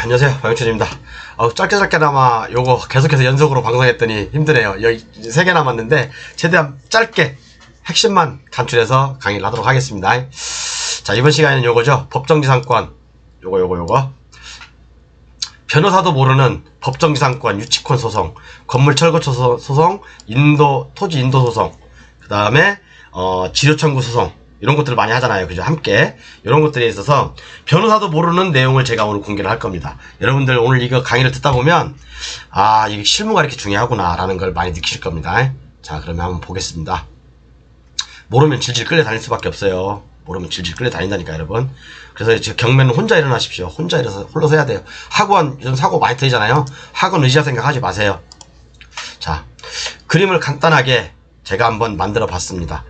안녕하세요, 박영철입니다. 짧게나마 요거 계속해서 연속으로 방송했더니 힘드네요. 여기 3개 남았는데 최대한 짧게 핵심만 간추려서 강의를 하도록 하겠습니다. 자, 이번 시간에는 요거죠. 법정지상권 요거 변호사도 모르는 법정지상권 유치권 소송, 건물철거 소송, 토지 인도 소송, 그 다음에 지료청구 소송, 이런 것들을 많이 하잖아요. 그죠? 함께. 이런 것들에 있어서 변호사도 모르는 내용을 제가 오늘 공개를 할 겁니다. 여러분들 오늘 이거 강의를 듣다 보면, 이게 실무가 이렇게 중요하구나, 라는 걸 많이 느끼실 겁니다. 자, 그러면 한번 보겠습니다. 모르면 질질 끌려다닐 수밖에 없어요. 모르면 질질 끌려다닌다니까, 여러분. 그래서 지금 경매는 혼자 일어나십시오. 혼자 일어나서 홀로서 해야 돼요. 학원, 요즘 사고 많이 터지잖아요. 학원 의지할 생각 하지 마세요. 자, 그림을 간단하게 제가 한번 만들어 봤습니다.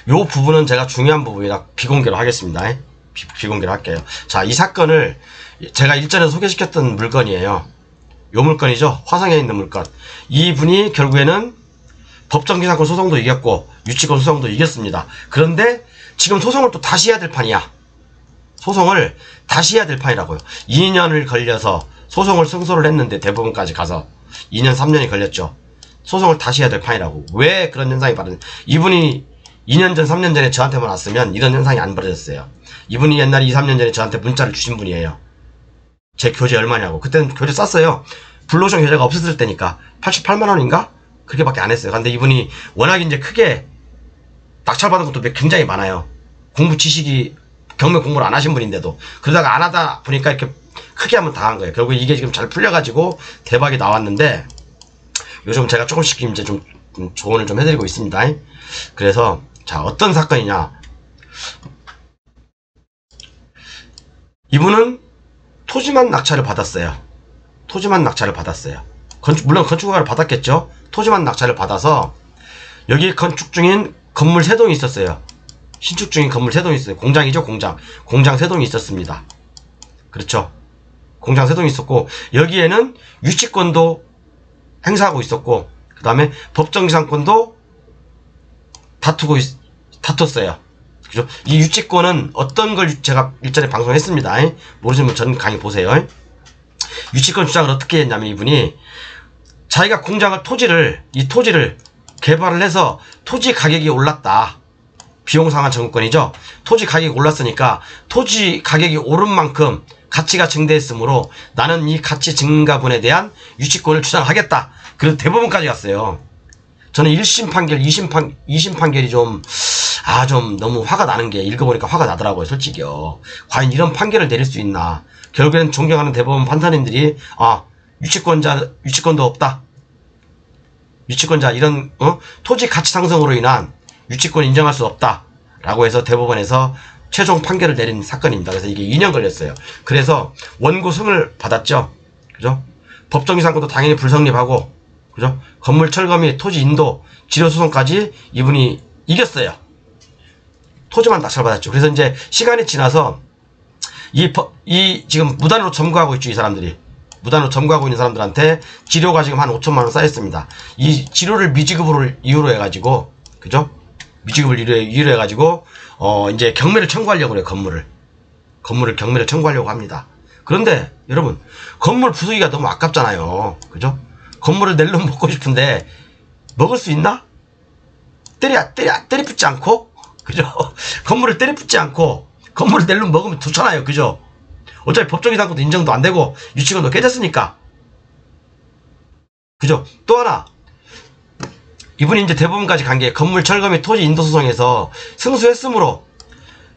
요 부분은 제가 중요한 부분이라 비공개로 하겠습니다. 비공개로 할게요. 자, 이 사건을 제가 일전에 소개시켰던 물건이에요. 요 물건이죠. 화성에 있는 물건. 이분이 결국에는 법정지상권 소송도 이겼고 유치권 소송도 이겼습니다. 그런데 지금 소송을 또 다시 해야 될 판이야. 소송을 다시 해야 될 판이라고요. 2년을 걸려서 소송을 승소를 했는데 대법원까지 가서 2년 3년이 걸렸죠. 소송을 다시 해야 될 판이라고. 왜 그런 현상이 발生? 이분이 2년 전, 3년 전에 저한테만 왔으면 이런 현상이 안 벌어졌어요. 이분이 옛날에 2, 3년 전에 저한테 문자를 주신 분이에요. 제 교재 얼마냐고. 그때는 교재 쌌어요. 블루오션 교재가 없었을 때니까 88만원인가? 그렇게밖에 안 했어요. 근데 이분이 워낙 이제 크게 낙찰받은 것도 굉장히 많아요. 공부 지식이 경매 공부를 안 하신 분인데도. 그러다가 안 하다 보니까 이렇게 크게 한번 당한 거예요. 결국 이게 지금 잘 풀려가지고 대박이 나왔는데 요즘 제가 조금씩 이제 좀 조언을 좀 해드리고 있습니다. 그래서 자, 어떤 사건이냐. 이분은 토지만 낙찰을 받았어요. 토지만 낙찰을 받았어요. 물론 건축허가를 받았겠죠. 토지만 낙찰을 받아서 여기 건축 중인 건물 3동이 있었어요. 신축 중인 건물 3동이 있어요. 공장이죠, 공장. 공장 3동이 있었습니다. 그렇죠. 공장 3동이 있었고 여기에는 유치권도 행사하고 있었고 그 다음에 법정지상권도 다퉜어요. 그죠? 이 유치권은 어떤 걸 제가 일전에 방송했습니다. 모르시는 분 전 강의 보세요. 유치권 주장을 어떻게 했냐면 이분이 자기가 이 토지를 개발을 해서 토지 가격이 올랐다. 비용 상한 청구권이죠. 토지 가격이 올랐으니까 토지 가격이 오른 만큼 가치가 증대했으므로 나는 이 가치 증가분에 대한 유치권을 주장하겠다. 그래서 대법원까지 갔어요. 저는 1심 판결, 2심 판결이 좀 너무 화가 나는 게 읽어보니까 화가 나더라고요, 솔직히요. 과연 이런 판결을 내릴 수 있나. 결국에는 존경하는 대법원 판사님들이, 유치권도 없다. 유치권자, 이런, 토지 가치 상승으로 인한 유치권 인정할 수 없다. 라고 해서 대법원에서 최종 판결을 내린 사건입니다. 그래서 이게 2년 걸렸어요. 그래서 원고 승을 받았죠. 그죠? 법정지상권도 당연히 불성립하고, 그죠? 건물 철거 및 토지 인도, 지료소송까지 이분이 이겼어요. 토지만 낙찰받았죠. 그래서 이제 시간이 지나서 지금 무단으로 점거하고 있죠, 이 사람들이. 무단으로 점거하고 있는 사람들한테 지료가 지금 한 5천만원 쌓였습니다. 이 지료를 미지급을 이유로 해가지고, 그죠? 미지급을 이유로 해가지고, 이제 경매를 청구하려고 그래요, 건물을 경매를 청구하려고 합니다. 그런데, 여러분, 건물 부수기가 너무 아깝잖아요. 그죠? 건물을 낼름 먹고 싶은데, 먹을 수 있나? 때리 붙지 않고, 그죠? 건물을 때리 붙지 않고, 건물을 낼름 먹으면 좋잖아요. 그죠? 어차피 법정지상권도 인정도 안 되고, 유치권도 깨졌으니까. 그죠? 또 하나. 이분이 이제 대법원까지 간 게 건물 철거 및 토지 인도 소송에서 승소했으므로,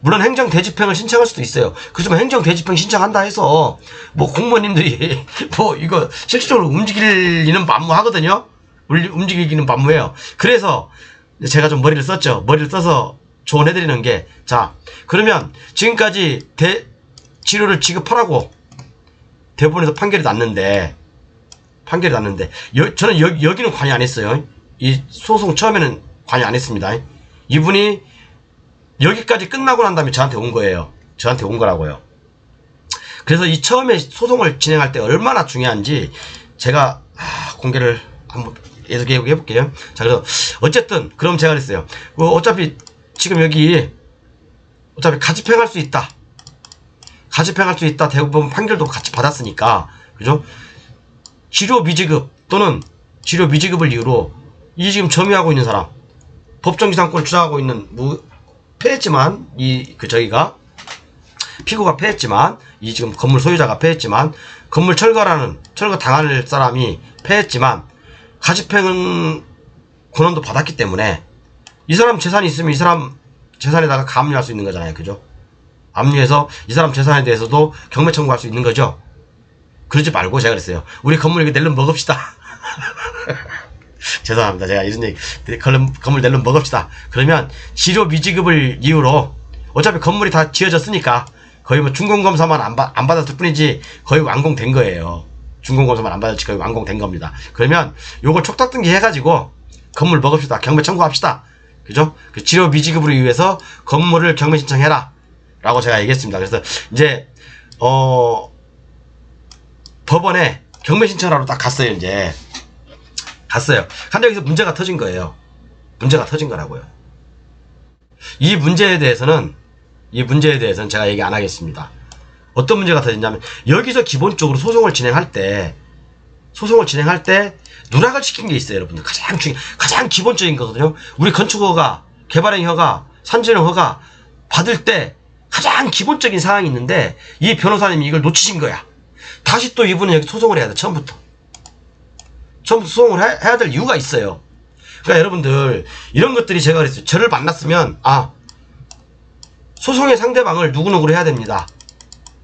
물론 행정대집행을 신청할 수도 있어요. 그렇지만 행정대집행 신청한다 해서, 공무원님들이, 이거 실질적으로 움직이는 만무하거든요? 움직이기는 만무해요. 그래서 제가 좀 머리를 썼죠. 머리를 써서 조언해드리는 게, 자, 그러면 지금까지 지료를 지급하라고 대법원에서 판결이 났는데, 저는 여기는 관여 안 했어요. 이 소송 처음에는 관여 안 했습니다. 이분이 여기까지 끝나고 난 다음에 저한테 온 거예요. 저한테 온 거라고요. 그래서 이 처음에 소송을 진행할 때 얼마나 중요한지 제가 공개를 한번 해볼게요. 자, 그래서 어쨌든 그럼 제가 그랬어요. 어차피 지금 여기 어차피 가집행할 수 있다. 가집행할 수 있다. 대법원 판결도 같이 받았으니까. 그죠? 치료 미지급 또는 치료 미지급을 이유로 이 지금 점유하고 있는 사람, 법정지상권을 주장하고 있는 패했지만 저희가 피고가 패했지만 이 지금 건물 소유자가 패했지만 건물 철거 당할 사람이 패했지만 가집행은 권한도 받았기 때문에 이 사람 재산이 있으면 이 사람 재산에다가 가압류할 수 있는 거잖아요. 그죠? 압류해서 이 사람 재산에 대해서도 경매 청구할 수 있는 거죠. 그러지 말고 제가 그랬어요. 우리 건물 이거 낼름 먹읍시다. 죄송합니다. 제가 이런 얘기, 건물 낼름 먹읍시다. 그러면 치료 미지급을 이유로 어차피 건물이 다 지어졌으니까 거의 뭐 준공검사만 안 받았을 뿐이지 거의 완공된 거예요. 준공검사만 안 받았지 거의 완공된 겁니다. 그러면 요걸 촉탁등기 해가지고 건물 먹읍시다. 경매 청구합시다. 그죠? 그 치료 미지급으로 이유해서 건물을 경매 신청해라. 라고 제가 얘기했습니다. 그래서 이제, 법원에 경매 신청하러 딱 갔어요, 이제. 갔어요. 근데 여기서 문제가 터진 거예요. 문제가 터진 거라고요. 이 문제에 대해서는 제가 얘기 안 하겠습니다. 어떤 문제가 터졌냐면, 여기서 기본적으로 소송을 진행할 때, 누락을 시킨 게 있어요, 여러분들. 가장 기본적인 거거든요. 우리 건축허가, 개발행 허가, 산지령 허가 받을 때 가장 기본적인 사항이 있는데, 이 변호사님이 이걸 놓치신 거야. 다시 또 이분은 여기 소송을 해야 돼, 처음부터 소송을 해야 될 이유가 있어요. 그러니까 여러분들, 이런 것들이 제가 그랬어요. 저를 만났으면, 소송의 상대방을 누구누구로 해야 됩니다.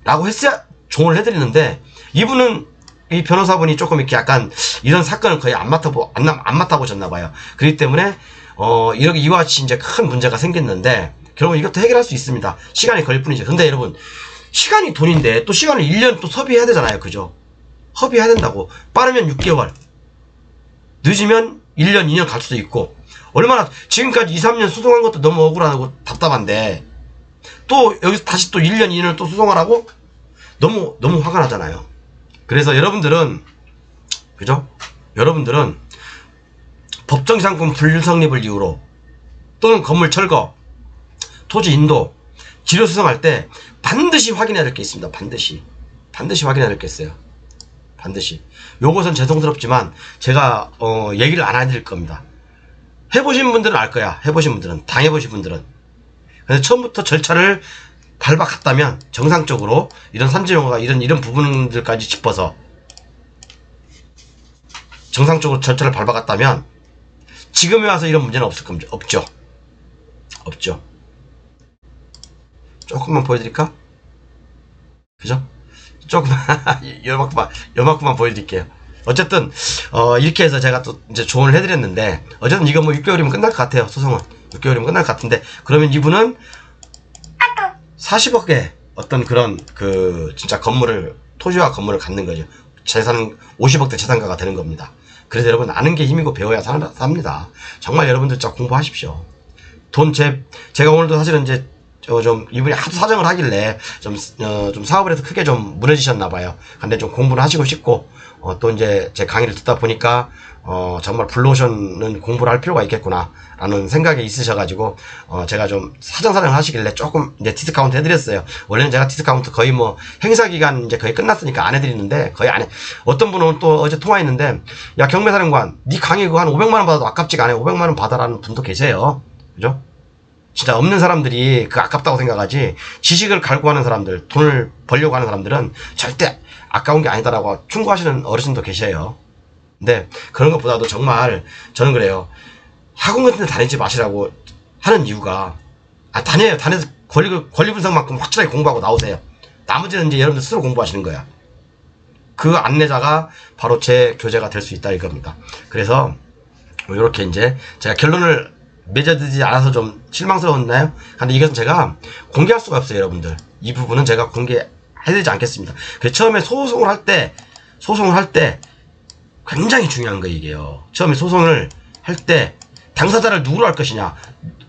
라고 했어야 조언을 해드리는데, 이 변호사분이 조금 이렇게 약간 이런 사건을 거의 안 맡아보셨나봐요. 그렇기 때문에, 이와 같이 이제 큰 문제가 생겼는데, 결국은 이것도 해결할 수 있습니다. 시간이 걸릴 뿐이죠. 근데 여러분, 시간이 돈인데, 또 시간을 1년 또 소비해야 되잖아요. 그죠? 허비해야 된다고. 빠르면 6개월. 늦으면 1년, 2년 갈 수도 있고, 얼마나, 지금까지 2, 3년 소송한 것도 너무 억울하고 답답한데, 또 여기서 다시 또 1년, 2년을 또 소송하라고? 너무 화가 나잖아요. 그래서 여러분들은, 그죠? 여러분들은 법정지상권 불성립을 이유로 또는 건물 철거, 토지 인도, 지료 수송할 때 반드시 확인해야 될 게 있습니다. 반드시 확인해야 될 게 있어요. 반드시. 요것은 죄송스럽지만 제가 얘기를 안 해드릴 겁니다. 해보신 분들은 알 거야. 해보신 분들은, 당해보신 분들은. 그래서 처음부터 절차를 밟아갔다면 정상적으로 이런 산지용어가 이런 부분들까지 짚어서 정상적으로 절차를 밟아갔다면 지금에 와서 이런 문제는 없을 겁니다. 없죠. 조금만 보여드릴까? 그죠? 조금만 요만큼만 보여드릴게요. 어쨌든 이렇게 해서 제가 또 이제 조언을 해드렸는데, 어쨌든 이거 뭐 6개월이면 끝날 것 같아요. 소송은 6개월이면 끝날 것 같은데, 그러면 이분은 40억의 어떤 그런 진짜 토지와 건물을 갖는 거죠. 재산 50억대 재산가가 되는 겁니다. 그래서 여러분, 아는 게 힘이고 배워야 삽니다. 정말 여러분들 진짜 공부하십시오. 제가 오늘도 사실은 이제 좀 이분이 하도 사정을 하길래 좀 사업을 해서 크게 좀 무너지셨나봐요. 근데 좀 공부를 하시고 싶고, 또 이제 제 강의를 듣다 보니까 정말 블루오션은 공부를 할 필요가 있겠구나 라는 생각이 있으셔가지고 제가 좀 사정사정을 하시길래 조금 이제 디스카운트 해드렸어요. 원래는 제가 디스카운트 거의 뭐 행사기간 이제 거의 끝났으니까 안 해드리는데, 거의 안 해. 어떤 분은 또 어제 통화했는데, 야 경매사령관, 니 강의 그거 한 500만원 받아도 아깝지가 않아요. 500만원 받아라는 분도 계세요. 그죠? 진짜 없는 사람들이 그 아깝다고 생각하지, 지식을 갈구하는 사람들, 돈을 벌려고 하는 사람들은 절대 아까운 게 아니다라고 충고하시는 어르신도 계셔요. 근데 그런 것보다도 정말 저는 그래요. 학원 같은 데 다니지 마시라고 하는 이유가, 다녀서 권리 분석만큼 확실하게 공부하고 나오세요. 나머지는 이제 여러분들 스스로 공부하시는 거야. 그 안내자가 바로 제 교재가 될 수 있다 이겁니다. 그래서 이렇게 이제 제가 결론을 맺어지지 않아서 좀 실망스러웠나요? 근데 이것은 제가 공개할 수가 없어요, 여러분들. 이 부분은 제가 공개해드리지 않겠습니다. 그래서 처음에 소송을 할 때 굉장히 중요한 거 이게요. 처음에 소송을 할 때 당사자를 누구로 할 것이냐,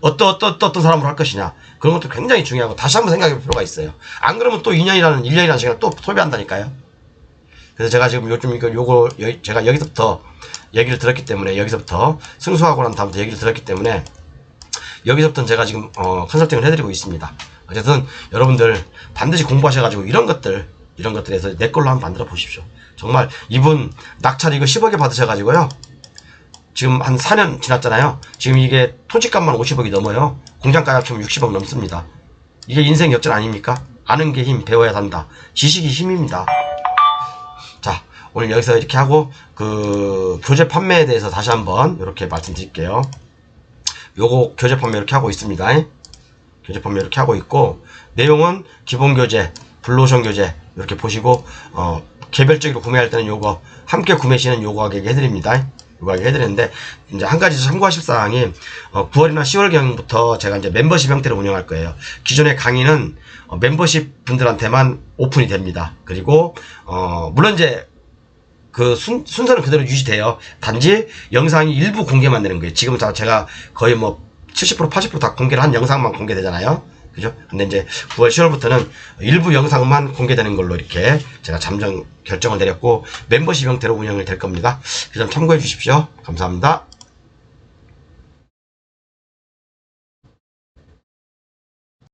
어떤 사람으로 할 것이냐, 그런 것도 굉장히 중요하고 다시 한번 생각해 볼 필요가 있어요. 안 그러면 또 1년이라는 시간을 또 소비한다니까요. 그래서 제가 지금 요즘 제가 여기서부터 얘기를 들었기 때문에, 여기서부터 승소하고 난 다음부터 얘기를 들었기 때문에, 여기서부터는 제가 지금 컨설팅을 해드리고 있습니다. 어쨌든 여러분들 반드시 공부하셔가지고 이런 것들에서 내 걸로 한번 만들어 보십시오. 정말 이분 낙찰 이거 10억에 받으셔가지고요. 지금 한 4년 지났잖아요. 지금 이게 토지값만 50억이 넘어요. 공장가액 합치면 60억 넘습니다. 이게 인생 역전 아닙니까? 아는 게 힘, 배워야 산다. 지식이 힘입니다. 자, 오늘 여기서 이렇게 하고 그 교재 판매에 대해서 다시 한번 이렇게 말씀드릴게요. 요거 교재 판매 이렇게 하고 있습니다. 교재 판매 이렇게 하고 있고, 내용은 기본 교재, 블루오션 교재 이렇게 보시고 개별적으로 구매할 때는 요거 함께 구매 시는 요거 가격에 해드립니다. 요거 가격에 해드리는데, 이제 한 가지 참고하실 사항이 9월이나 10월경부터 제가 이제 멤버십 형태로 운영할 거예요. 기존의 강의는 멤버십 분들한테만 오픈이 됩니다. 그리고 물론 이제 그 순서는 그대로 유지돼요. 단지 영상이 일부 공개만 되는 거예요. 지금 제가 거의 뭐 70% 80% 다 공개를 한 영상만 공개되잖아요. 그죠? 근데 이제 9월 10월부터는 일부 영상만 공개되는 걸로 이렇게 제가 결정을 내렸고, 멤버십 형태로 운영이 될 겁니다. 그 점 참고해 주십시오. 감사합니다.